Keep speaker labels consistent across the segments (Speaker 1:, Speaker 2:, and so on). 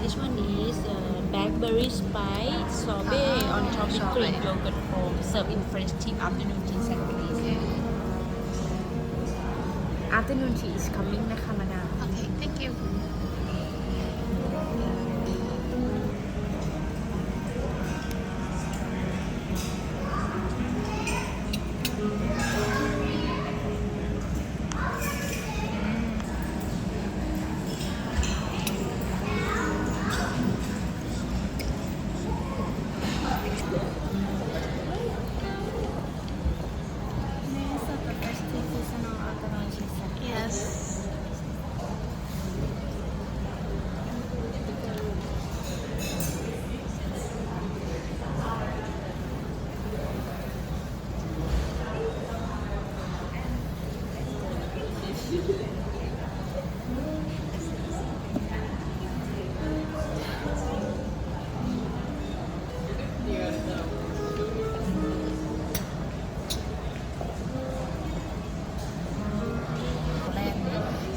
Speaker 1: This one is blackberry spice sorbet on top with cream yogurt foam served in French tip afternoon tea sandwich. Afternoon tea is coming นะคะมาดาม
Speaker 2: Okay, thank you. Yes.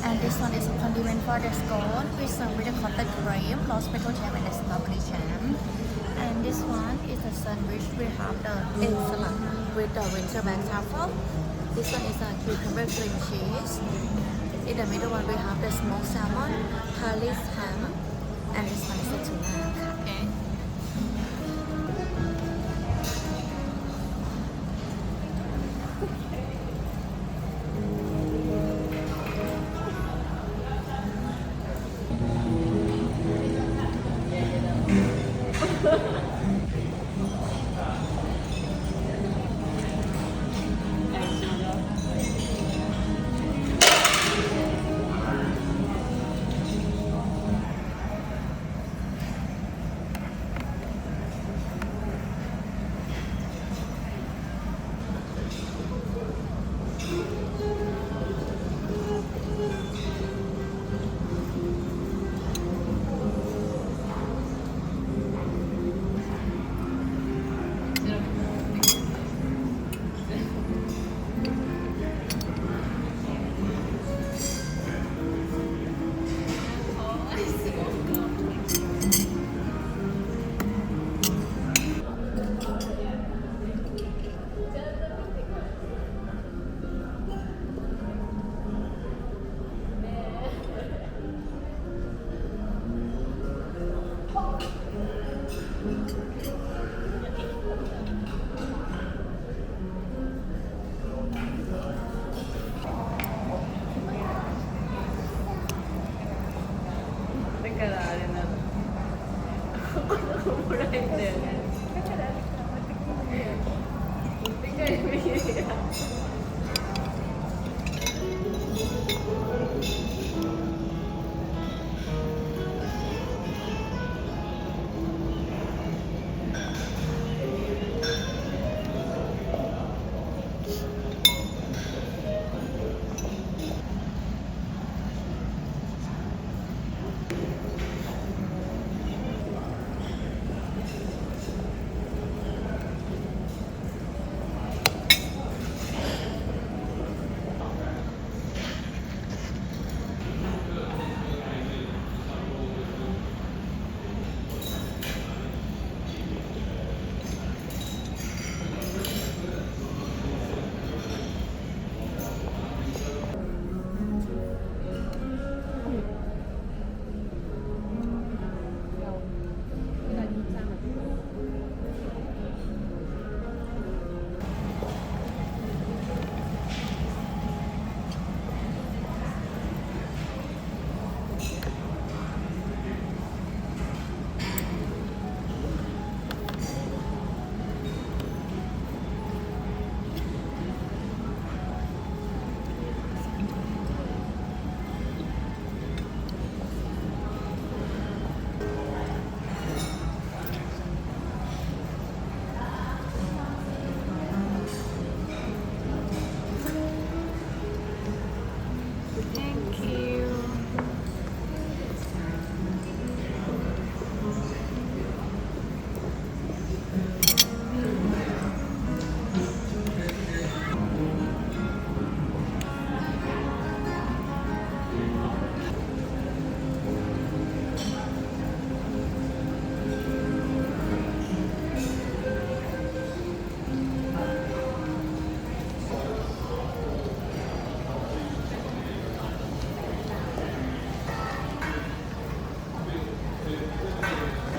Speaker 2: And this one is a condiment for the scone. We serve with a cottage cream, lost petal jam, and a strawberry jam. And this one is a sandwich. We have the egg salad with the winterback truffle. This one is a cucumber cream cheese. In the middle one, we have the smoked salmon, Paris ham, and this one is a tuna. Okay.
Speaker 1: Right there.